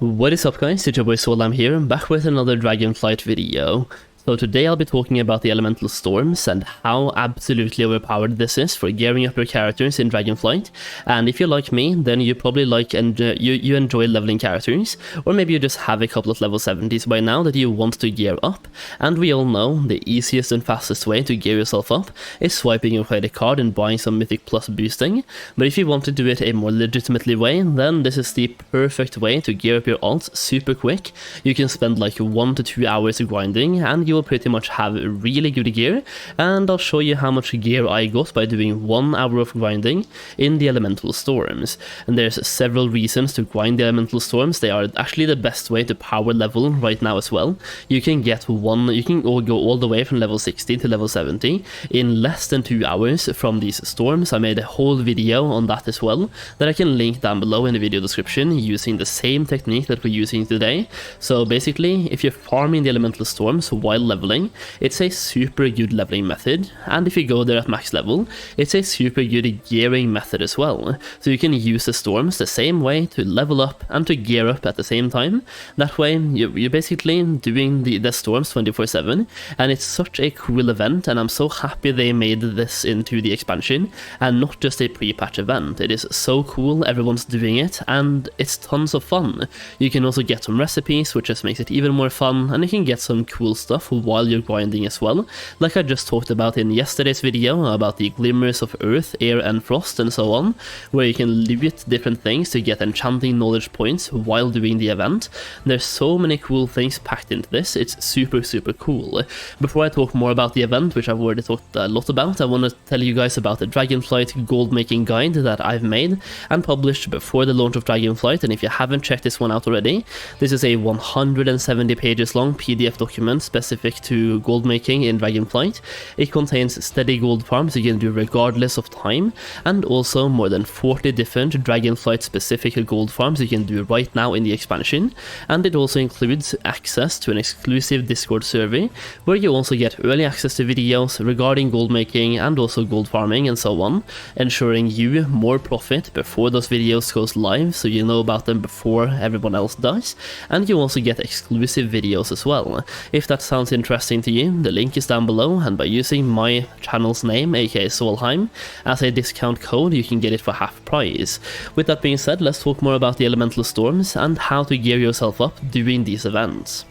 What is up guys, it's your boy Soul. I'm here, back with another Dragonflight video. So today I'll be talking about the elemental storms and how absolutely overpowered this is for gearing up your characters in Dragonflight. And if you're like me, then you probably like you enjoy leveling characters, or maybe you just have a couple of level 70s by now that you want to gear up. And we all know the easiest and fastest way to gear yourself up is swiping your credit card and buying some Mythic Plus boosting. But if you want to do it a more legitimately way, then this is the perfect way to gear up your alts super quick. You can spend like 1 to 2 hours grinding and you will pretty much have really good gear, and I'll show you how much gear I got by doing 1 hour of grinding in the elemental storms. And there's several reasons to grind the elemental storms. They are actually the best way to power level right now as well. You can go all the way from level 60 to level 70 in less than 2 hours from these storms. I made a whole video on that as well that I can link down below in the video description using the same technique that we're using today. So basically, if you're farming the elemental storms while leveling, it's a super good leveling method, and if you go there at max level, it's a super good gearing method as well. So you can use the storms the same way to level up and to gear up at the same time. That way you're basically doing the storms 24/7, and it's such a cool event, and I'm so happy they made this into the expansion and not just a pre-patch event. It is so cool, everyone's doing it, and it's tons of fun. You can also get some recipes, which just makes it even more fun, and you can get some cool stuff while you're grinding as well, like I just talked about in yesterday's video about the glimmers of earth, air and frost and so on, where you can loot different things to get enchanting knowledge points while doing the event. There's so many cool things packed into this, it's super cool. Before I talk more about the event, which I've already talked a lot about, I want to tell you guys about the Dragonflight Goldmaking Guide that I've made and published before the launch of Dragonflight. And if you haven't checked this one out already, this is a 170 pages long PDF document specific to gold making in Dragonflight. It contains steady gold farms you can do regardless of time, and also more than 40 different Dragonflight specific gold farms you can do right now in the expansion. And it also includes access to an exclusive Discord server where you also get early access to videos regarding gold making and also gold farming and so on, ensuring you more profit before those videos goes live, so you know about them before everyone else does. And you also get exclusive videos as well. If that sounds interesting to you, the link is down below, and by using my channel's name, aka Solheim, as a discount code, you can get it for half price. With that being said, let's talk more about the elemental storms and how to gear yourself up during these events.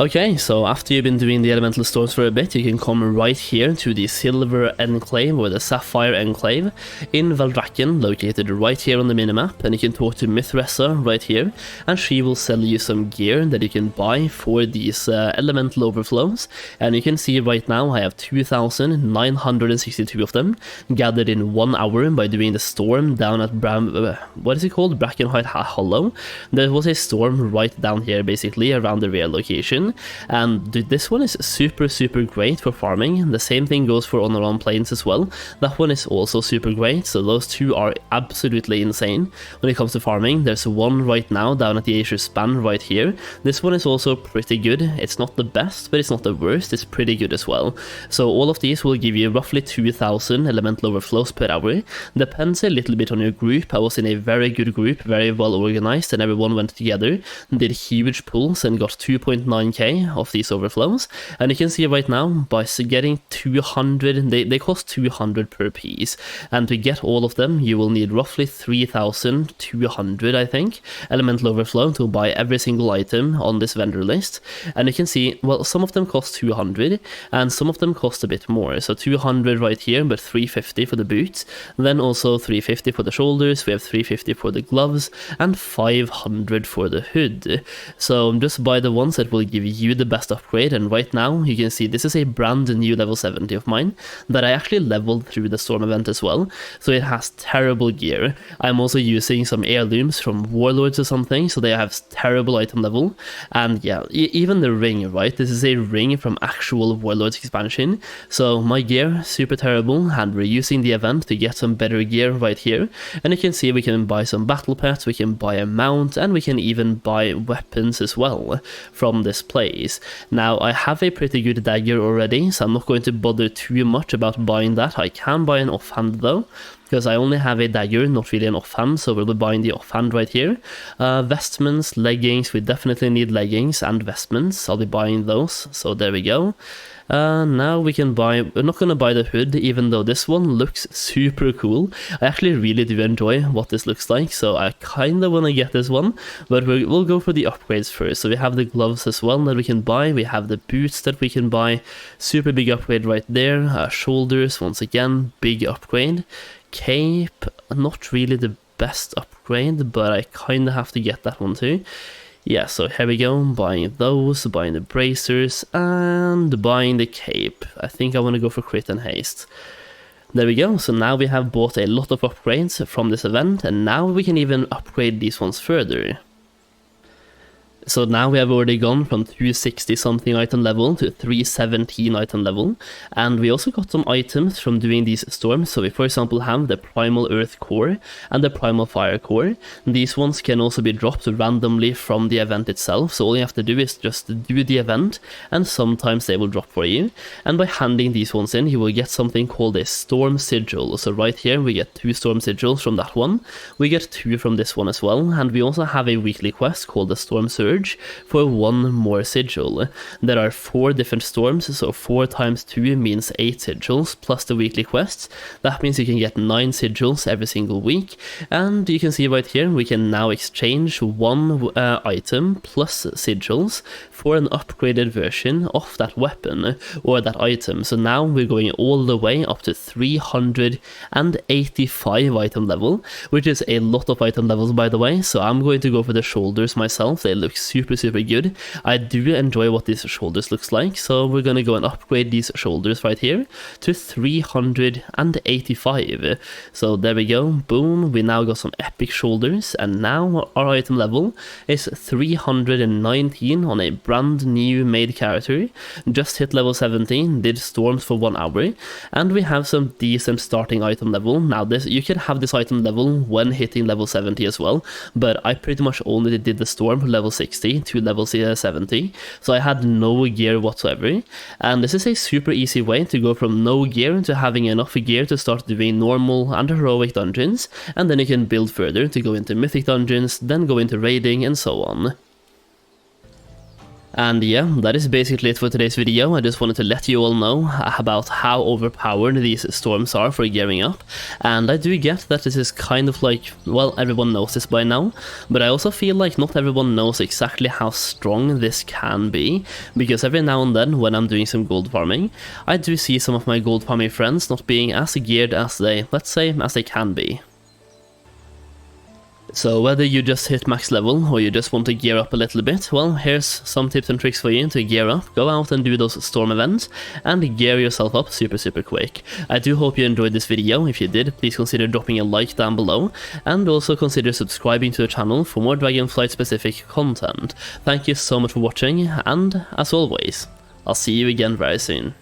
Okay, so after you've been doing the elemental storms for a bit, you can come right here to the Silver Enclave or the Sapphire Enclave in Valdrakken, located right here on the minimap, and you can talk to Mithressa right here, and she will sell you some gear that you can buy for these elemental overflows. And you can see right now I have 2,962 of them gathered in 1 hour by doing the storm down at Brackenhide Hollow. There was a storm right down here basically around the rear location. And this one is super great for farming. The same thing goes for Honoron Plains as well. That one is also super great, so those two are absolutely insane when it comes to farming. There's one right now down at the Aesir Span right here. This one is also pretty good. It's not the best, but it's not the worst. It's pretty good as well. So all of these will give you roughly 2,000 elemental overflows per hour. Depends a little bit on your group. I was in a very good group, very well organized, and everyone went together and did huge pulls and got 2.9k of these overflows. And you can see right now, by getting 200, they cost 200 per piece, and to get all of them you will need roughly 3,200 I think elemental overflow to buy every single item on this vendor list. And you can see, well, some of them cost 200 and some of them cost a bit more. So 200 right here, but 350 for the boots, then also 350 for the shoulders, we have 350 for the gloves, and 500 for the hood. So just buy the ones that will give you the best upgrade. And right now you can see this is a brand new level 70 of mine that I actually leveled through the storm event as well, so it has terrible gear. I'm also using some heirlooms from warlords or something, so they have terrible item level. And yeah, even the ring, right, this is a ring from actual warlords expansion, so my gear super terrible, and we're using the event to get some better gear right here. And you can see we can buy some battle pets, we can buy a mount, and we can even buy weapons as well from this place. Now I have a pretty good dagger already, so I'm not going to bother too much about buying that. I can buy an offhand though, because I only have a dagger, not really an offhand, so we'll be buying the offhand right here. Vestments, leggings, we definitely need leggings and vestments, I'll be buying those, so there we go. Now we can buy, we're not going to buy the hood, even though this one looks super cool. I actually really do enjoy what this looks like, so I kind of want to get this one, but we'll go for the upgrades first. So we have the gloves as well that we can buy, we have the boots that we can buy, super big upgrade right there. Shoulders, once again, big upgrade. Cape, not really the best upgrade, but I kind of have to get that one too. Yeah, so here we go, buying those, buying the bracers, and buying the cape. I think I want to go for crit and haste. There we go, so now we have bought a lot of upgrades from this event, and now we can even upgrade these ones further. So now we have already gone from 260 something item level to 317 item level, and we also got some items from doing these storms. So we for example have the primal earth core and the primal fire core. These ones can also be dropped randomly from the event itself, so all you have to do is just do the event and sometimes they will drop for you. And by handing these ones in, you will get something called a storm sigil. So right here we get 2 storm sigils from that one, we get 2 from this one as well, and we also have a weekly quest called the storm surge for 1 more sigil. There are 4 different storms, so 4 times 2 means 8 sigils plus the weekly quests. That means you can get 9 sigils every single week, and you can see right here we can now exchange 1 item plus sigils for an upgraded version of that weapon or that item. So now we're going all the way up to 385 item level, which is a lot of item levels by the way. So I'm going to go for the shoulders myself. They look super good. I do enjoy what these shoulders looks like, so we're gonna go and upgrade these shoulders right here to 385. So there we go, boom, we now got some epic shoulders, and now our item level is 319 on a brand new made character, just hit level 17, did storms for 1 hour, and we have some decent starting item level. Now this, you can have this item level when hitting level 70 as well, but I pretty much only did the storm for level 60 to level 70, so I had no gear whatsoever, and this is a super easy way to go from no gear to having enough gear to start doing normal and heroic dungeons, and then you can build further to go into mythic dungeons, then go into raiding and so on. And yeah, that is basically it for today's video. I just wanted to let you all know about how overpowered these storms are for gearing up. And I do get that this is kind of like, well, everyone knows this by now, but I also feel like not everyone knows exactly how strong this can be, because every now and then when I'm doing some gold farming, I do see some of my gold farming friends not being as geared as they, let's say, as they can be. So whether you just hit max level or you just want to gear up a little bit, well, here's some tips and tricks for you to gear up. Go out and do those storm events and gear yourself up super quick. I do hope you enjoyed this video. If you did, please consider dropping a like down below, and also consider subscribing to the channel for more Dragonflight specific content. Thank you so much for watching, and as always, I'll see you again very soon.